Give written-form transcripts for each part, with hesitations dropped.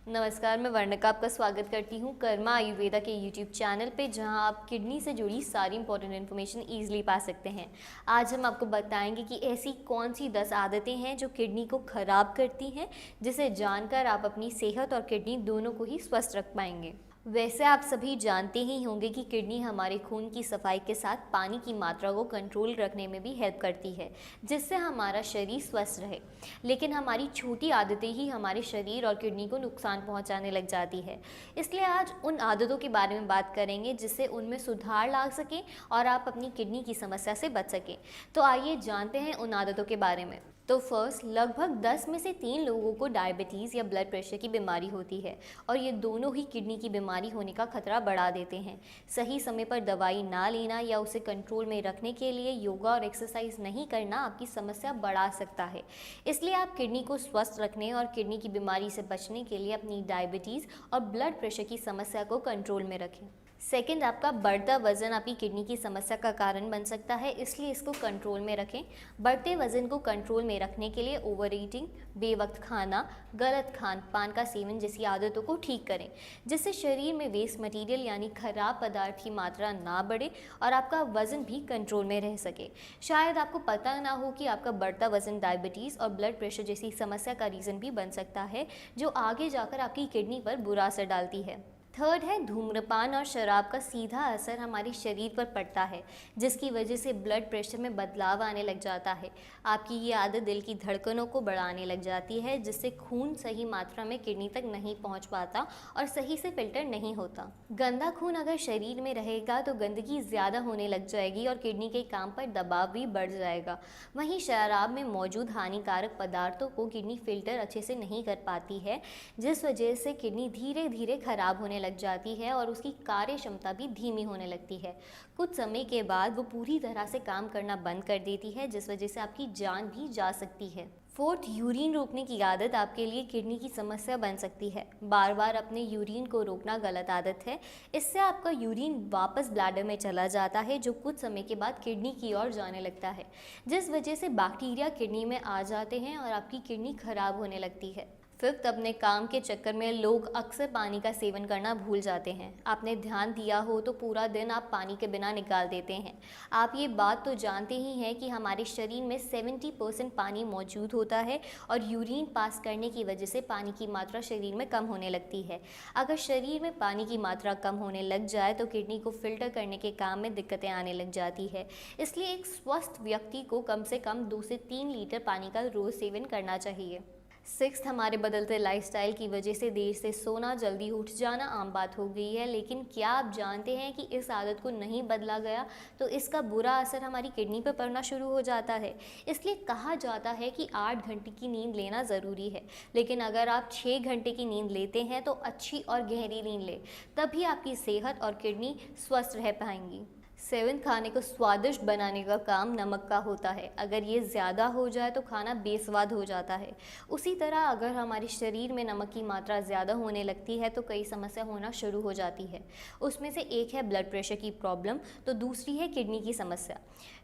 नमस्कार, मैं वर्णिका आपका स्वागत करती हूँ कर्मा आयुर्वेदा के यूट्यूब चैनल पे, जहाँ आप किडनी से जुड़ी सारी इंपॉर्टेंट इन्फॉर्मेशन ईजिली पा सकते हैं। आज हम आपको बताएंगे कि ऐसी कौन सी 10 आदतें हैं जो किडनी को ख़राब करती हैं, जिसे जानकर आप अपनी सेहत और किडनी दोनों को ही स्वस्थ रख पाएंगे। वैसे आप सभी जानते ही होंगे कि किडनी हमारे खून की सफाई के साथ पानी की मात्रा को कंट्रोल रखने में भी हेल्प करती है, जिससे हमारा शरीर स्वस्थ रहे। लेकिन हमारी छोटी आदतें ही हमारे शरीर और किडनी को नुकसान पहुंचाने लग जाती है। इसलिए आज उन आदतों के बारे में बात करेंगे जिससे उनमें सुधार ला सकें और आप अपनी किडनी की समस्या से बच सकें। तो आइए जानते हैं उन आदतों के बारे में। तो फर्स्ट, लगभग 10 में से 3 लोगों को डायबिटीज़ या ब्लड प्रेशर की बीमारी होती है, और ये दोनों ही किडनी की बीमारी होने का खतरा बढ़ा देते हैं। सही समय पर दवाई ना लेना या उसे कंट्रोल में रखने के लिए योगा और एक्सरसाइज नहीं करना आपकी समस्या बढ़ा सकता है। इसलिए आप किडनी को स्वस्थ रखने और किडनी की बीमारी से बचने के लिए अपनी डायबिटीज़ और ब्लड प्रेशर की समस्या को कंट्रोल में रखें। सेकंड, आपका बढ़ता वजन आपकी किडनी की समस्या का कारण बन सकता है, इसलिए इसको कंट्रोल में रखें। बढ़ते वजन को कंट्रोल में रखने के लिए ओवर ईटिंग, बेवक्त खाना, गलत खान पान का सेवन जैसी आदतों को ठीक करें, जिससे शरीर में वेस्ट मटेरियल यानी खराब पदार्थ की मात्रा ना बढ़े और आपका वजन भी कंट्रोल में रह सके। शायद आपको पता ना हो कि आपका बढ़ता वजन डायबिटीज़ और ब्लड प्रेशर जैसी समस्या का रीज़न भी बन सकता है, जो आगे जाकर आपकी किडनी पर बुरा असर डालती है। थर्ड है, धूम्रपान और शराब का सीधा असर हमारे शरीर पर पड़ता है, जिसकी वजह से ब्लड प्रेशर में बदलाव आने लग जाता है। आपकी ये आदत दिल की धड़कनों को बढ़ाने लग जाती है, जिससे खून सही मात्रा में किडनी तक नहीं पहुंच पाता और सही से फिल्टर नहीं होता। गंदा खून अगर शरीर में रहेगा तो गंदगी ज़्यादा होने लग जाएगी और किडनी के काम पर दबाव भी बढ़ जाएगा। वहीं शराब में मौजूद हानिकारक पदार्थों को किडनी फिल्टर अच्छे से नहीं कर पाती है, जिस वजह से किडनी धीरे धीरे खराब होने लग जाती है और उसकी कार्य क्षमता भी धीमी होने लगती है। कुछ समय के बाद वो पूरी तरह से काम करना बंद कर देती है, जिस वजह से आपकी जान भी जा सकती है। फोर्थ, यूरिन रोकने की आदत आपके लिए किडनी की समस्या बन सकती है। बार बार अपने यूरिन को रोकना गलत आदत है। इससे आपका यूरिन वापस ब्लैडर में चला जाता है, जो कुछ समय के बाद किडनी की ओर जाने लगता है, जिस वजह से बैक्टीरिया किडनी में आ जाते हैं और आपकी किडनी खराब होने लगती है। फिफ्थ, अपने काम के चक्कर में लोग अक्सर पानी का सेवन करना भूल जाते हैं। आपने ध्यान दिया हो तो पूरा दिन आप पानी के बिना निकाल देते हैं। आप ये बात तो जानते ही हैं कि हमारे शरीर में 70% पानी मौजूद होता है और यूरिन पास करने की वजह से पानी की मात्रा शरीर में कम होने लगती है। अगर शरीर में पानी की मात्रा कम होने लग जाए तो किडनी को फिल्टर करने के काम में दिक्कतें आने लग जाती है। इसलिए एक स्वस्थ व्यक्ति को कम से कम 2 से 3 लीटर पानी का रोज़ सेवन करना चाहिए। सिक्स्थ, हमारे बदलते लाइफस्टाइल की वजह से देर से सोना, जल्दी उठ जाना आम बात हो गई है। लेकिन क्या आप जानते हैं कि इस आदत को नहीं बदला गया तो इसका बुरा असर हमारी किडनी पर पड़ना शुरू हो जाता है। इसलिए कहा जाता है कि 8 घंटे की नींद लेना ज़रूरी है, लेकिन अगर आप 6 घंटे की नींद लेते हैं तो अच्छी और गहरी नींद लें, तभी आपकी सेहत और किडनी स्वस्थ रह पाएंगी। सेवन, खाने को स्वादिष्ट बनाने का काम नमक का होता है। अगर ये ज़्यादा हो जाए तो खाना बेस्वाद हो जाता है। उसी तरह अगर हमारे शरीर में नमक की मात्रा ज़्यादा होने लगती है तो कई समस्या होना शुरू हो जाती है। उसमें से एक है ब्लड प्रेशर की प्रॉब्लम, तो दूसरी है किडनी की समस्या।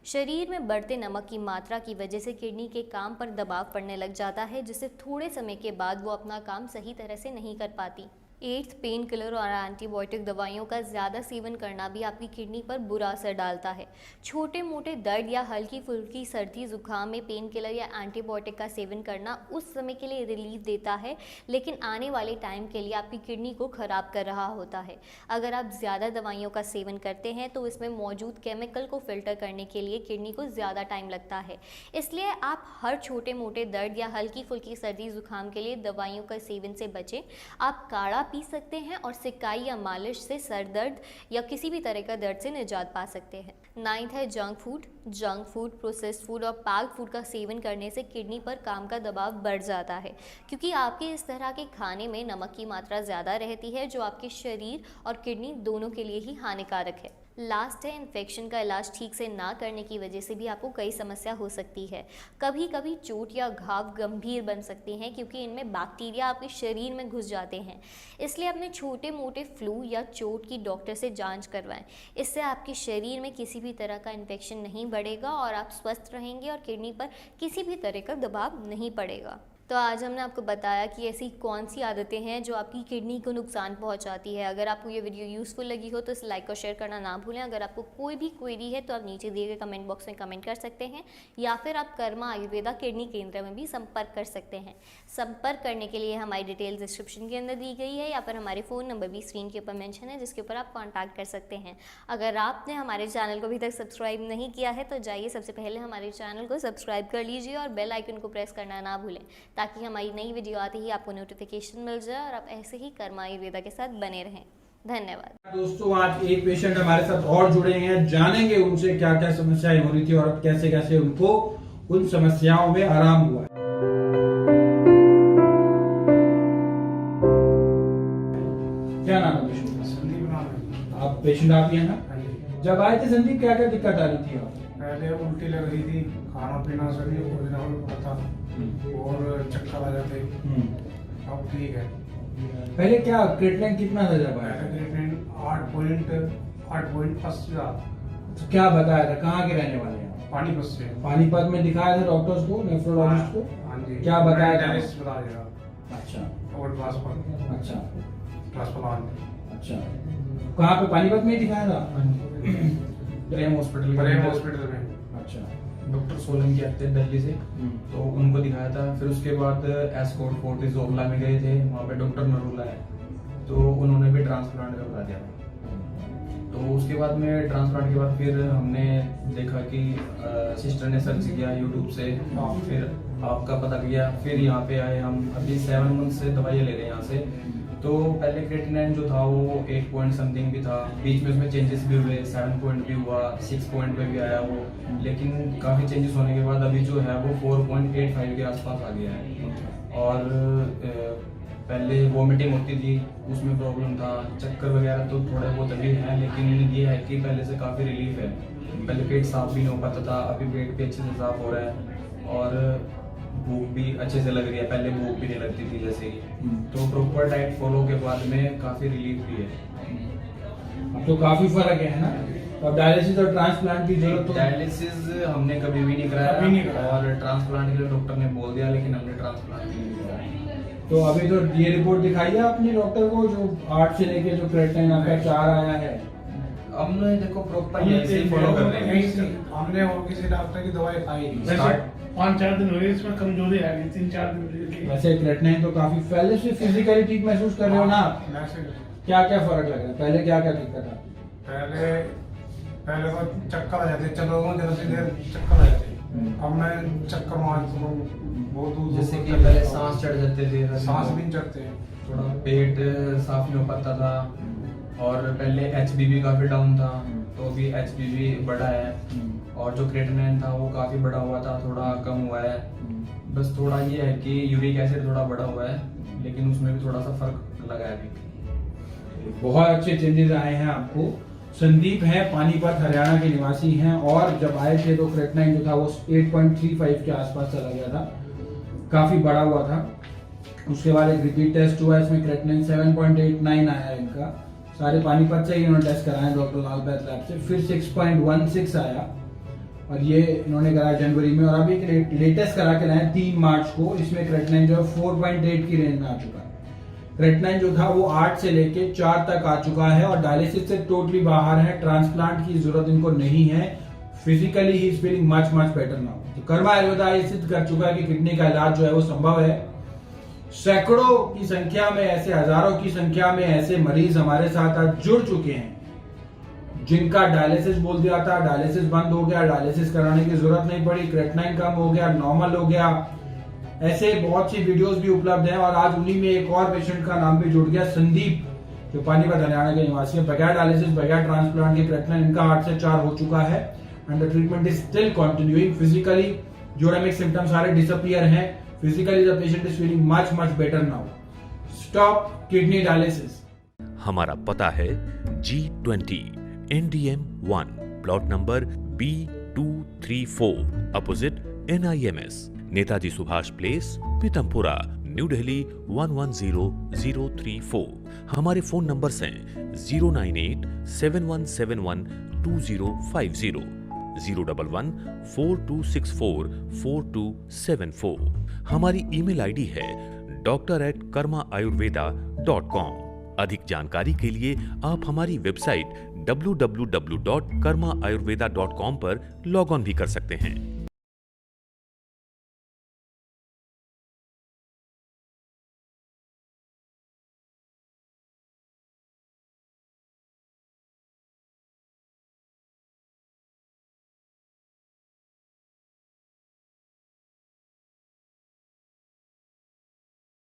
शरीर में बढ़ते नमक की मात्रा की वजह से किडनी के काम पर दबाव पड़ने लग जाता है, जिससे थोड़े समय के बाद वो अपना काम सही तरह से नहीं कर पाती। एट्थ, पेन किलर और एंटीबायोटिक दवाइयों का ज़्यादा सेवन करना भी आपकी किडनी पर बुरा असर डालता है। छोटे मोटे दर्द या हल्की फुल्की सर्दी जुकाम में पेन किलर या एंटीबायोटिक का सेवन करना उस समय के लिए रिलीफ देता है, लेकिन आने वाले टाइम के लिए आपकी किडनी को ख़राब कर रहा होता है। अगर आप ज़्यादा दवाइयों का सेवन करते हैं तो इसमें मौजूद केमिकल को फिल्टर करने के लिए किडनी को ज़्यादा टाइम लगता है। इसलिए आप हर छोटे मोटे दर्द या हल्की फुल्की सर्दी जुकाम के लिए दवाइयों का सेवन से बचें। आप काढ़ा पी सकते हैं और सिकाई या मालिश से सर दर्द या किसी भी तरह का दर्द से निजात पा सकते हैं। नाइन्थ है जंक फूड, प्रोसेस्ड फूड और पैक्ड फूड का सेवन करने से किडनी पर काम का दबाव बढ़ जाता है, क्योंकि आपके इस तरह के खाने में नमक की मात्रा ज़्यादा रहती है, जो आपके शरीर और किडनी दोनों के लिए ही हानिकारक है। लास्ट है, इन्फेक्शन का इलाज ठीक से ना करने की वजह से भी आपको कई समस्या हो सकती है। कभी कभी चोट या घाव गंभीर बन सकते हैं, क्योंकि इनमें बैक्टीरिया आपके शरीर में घुस जाते हैं। इसलिए अपने छोटे मोटे फ्लू या चोट की डॉक्टर से जांच करवाएं। इससे आपके शरीर में किसी भी तरह का इन्फेक्शन नहीं बढ़ेगा और आप स्वस्थ रहेंगे और किडनी पर किसी भी तरह का दबाव नहीं पड़ेगा। तो आज हमने आपको बताया कि ऐसी कौन सी आदतें हैं जो आपकी किडनी को नुकसान पहुंचाती है। अगर आपको ये वीडियो यूज़फुल लगी हो तो इसे लाइक और शेयर करना ना भूलें। अगर आपको कोई भी क्वेरी है तो आप नीचे दिए गए कमेंट बॉक्स में कमेंट कर सकते हैं, या फिर आप कर्मा आयुर्वेदा किडनी केंद्र में भी संपर्क कर सकते हैं। संपर्क करने के लिए हमारी डिटेल्स डिस्क्रिप्शन के अंदर दी गई है, या फिर हमारे फ़ोन नंबर भी स्क्रीन के ऊपर मेंशन है, जिसके ऊपर आप कॉन्टैक्ट कर सकते हैं। अगर आपने हमारे चैनल को अभी तक सब्सक्राइब नहीं किया है तो जाइए सबसे पहले हमारे चैनल को सब्सक्राइब कर लीजिए और बेल आइकन को प्रेस करना ना भूलें, ताकि हमारी नई वीडियो आते ही आपको नोटिफिकेशन मिल जाए और आप ऐसे ही कर्मा आयुर्वेदा के साथ बने रहें। धन्यवाद दोस्तों। आज एक पेशेंट हमारे साथ और जुड़े हैं, जानेंगे उनसे क्या क्या समस्याएं हो रही थी और कैसे कैसे उनको उन समस्याओं में आराम हुआ है। क्या नाम है पेशेंट का? संदीप नाम है। आप पेशेंट आप ही हैं ना? हाँ जी। जब आए थे संदीप, क्या क्या दिक्कत आ रही थी आपको? पहले उल्टी लग रही थी, खाना पीना सभी ओरिजिनल पड़ा था और चक्कर आ जाते। अब ठीक है। पहले क्या क्रिएटिनिन कितना था जब आया? पहले क्रिएटिनिन 8.80 था। तो क्या बताया था, कहाँ के रहने वाले हैं? पानीपत से। पानीपत में दिखाया था डॉक्टर्स को, नेफ्रोलॉजिस्ट को? हाँ जी। क्या बताया था? डायलिसिस बता देगा। अच्छा और ट्रांसफर। अच्छा ट्रांसप्लांट। अच्छा। कहाँ पे? पानीपत में ही दिखाया था? प्रेम हॉस्पिटल प्रेम हॉस्पिटल में। अच्छा। डॉक्टर सोलंकी आते हैं दिल्ली से, तो उनको दिखाया था। फिर उसके बाद एस्कॉर्ट फोर्टिस जोगला में गए थे, वहाँ पे डॉक्टर नरूला है, तो उन्होंने भी ट्रांसप्लांट का बता दिया था। तो उसके बाद में ट्रांसप्लांट के बाद फिर हमने देखा कि सिस्टर ने सर्च किया यूट्यूब से, फिर आपका पता किया, फिर यहाँ पे आए हम। अभी 7 मंथ से दवाइयाँ ले रहे हैं यहाँ से। तो पहले क्रिएटिनिन जो था वो 8 पॉइंट समथिंग भी था, बीच में उसमें चेंजेस भी हुए, 7 पॉइंट भी हुआ, 6 पॉइंट पे भी आया वो, लेकिन काफ़ी चेंजेस होने के बाद अभी जो है वो 4.85 के आसपास आ गया है। और पहले वॉमिटिंग होती थी, उसमें प्रॉब्लम था, चक्कर वगैरह तो थोड़े बहुत अभी हैं, लेकिन ये है कि पहले से काफ़ी रिलीफ है। पहले पेट साफ भी नहीं हो पाता था, अभी पेट भी अच्छे से साफ हो रहा है और भूख भी अच्छे से लग रही है, पहले भूख भी नहीं लगती थी जैसे ही। तो प्रॉपर डाइट फॉलो के बाद में काफी रिलीफ भी है। अब तो काफी फर्क है ना? अब डायलिसिस और ट्रांसप्लांट की जरूरत तो? डायलिसिस हमने कभी भी नहीं कराया, कभी नहीं कराया। और ट्रांसप्लांट के लिए डॉक्टर ने बोल दिया, लेकिन हमने ट्रांसप्लांट नहीं कराया। तो अभी तो ये रिपोर्ट दिखाई है अपने डॉक्टर को, जो 8 से लेके जो क्रिएटिनिन आपका 4 आया है? हमने देखो प्रॉपर यही फॉलो कर रहे हैं। हमने और किसी डॉक्टर की दवाई खाई नहीं। स्टार्ट 5-4 दिन हुए, इसमें कमजोरी आ गई, 3-4 दिन हुए। वैसे क्रिएटिनिन तो काफी पहले से फिजिकली ठीक महसूस कर रहे हो ना आप? क्या क्या फर्क लग रहा है? पहले क्या क्या दिक्कत था? पहले तो चक्कर आ जाते, चलो जरा सी देर चक्कर आ जाते। अब मैं चक्कर मार बहुत दूर जैसे कि पहले सांस चढ़ जाते थे, सांस भी नहीं चढ़ते। थोड़ा पेट साफ नहीं हो पाता था, और पहले HbB काफी डाउन था, तो अभी HbB बढ़ा है, और जो क्रिएटिनिन था वो काफी बढ़ा हुआ था, थोड़ा कम हुआ है। बस थोड़ा ये है कि यूरिक एसिड थोड़ा बढ़ा हुआ है, लेकिन उसमें भी थोड़ा सा फर्क लगा है अभी। बहुत अच्छे चेंजेस आए हैं आपको। संदीप है, पानीपत हरियाणा के निवासी हैं, और जब आए थे तो क्रिएटिनिन जो था वो 8.35 के आसपास चला गया था, काफी बड़ा हुआ था। उसके बाद एक रिपीट टेस्ट हुआ, इसमें क्रिएटिनिन 7.89 आया इनका। सारे पानीपत से ही इन्होंने टेस्ट कराए डॉक्टर लाल बैत लैब से। फिर 6.16 आया, और ये इन्होंने कराया जनवरी में। और अभी एक लेटेस्ट करा के लाए 3 मार्च को, इसमें क्रिएटिनिन जो है 4.8 की रेंज में आ चुका है। क्रिएटिनिन जो था वो 8 से लेके 4 तक आ चुका है, और डायलिसिस से टोटली बाहर है। ट्रांसप्लांट की जरूरत इनको नहीं है। Physically he is feeling much much better now. तो कर्मा आयुर्वेदा ये सिद्ध कर चुका है कि किडनी का इलाज जो है वो संभव है। सैकड़ों की संख्या में ऐसे, हजारों की संख्या में ऐसे मरीज हमारे साथ आज जुड़ चुके हैं जिनका डायलिसिस बोल दिया था, डायलिसिस बंद हो गया, डायलिसिस कराने की जरूरत नहीं पड़ी, क्रिएटिनिन कम हो गया, नॉर्मल हो गया। ऐसे बहुत सी वीडियोस भी उपलब्ध हैं, और आज उन्हीं में एक और पेशेंट का नाम भी जुड़ गया, संदीप, जो पानीपत हरियाणा के निवासी है। बगैर डायलिसिस, बगैर ट्रांसप्लांट के क्रिएटिनिन इनका 8 से 4 हो चुका है, and the treatment is still continuing. Physically uremic symptoms सारे डिसअपीयर हैं। Physically the patient is feeling much much better now. Stop kidney dialysis. हमारा पता है G20 NDM 1 plot number B234 opposite NIMS, Netaji Subhash place, Pitampura, New Delhi 110034। हमारे phone numbers हैं 098 7171 2050, 011-4264-4274। हमारी email ID है doctor@karmaayurveda.com। अधिक जानकारी के लिए आप हमारी वेबसाइट www.karmaayurveda.com पर लॉग ऑन भी कर सकते हैं।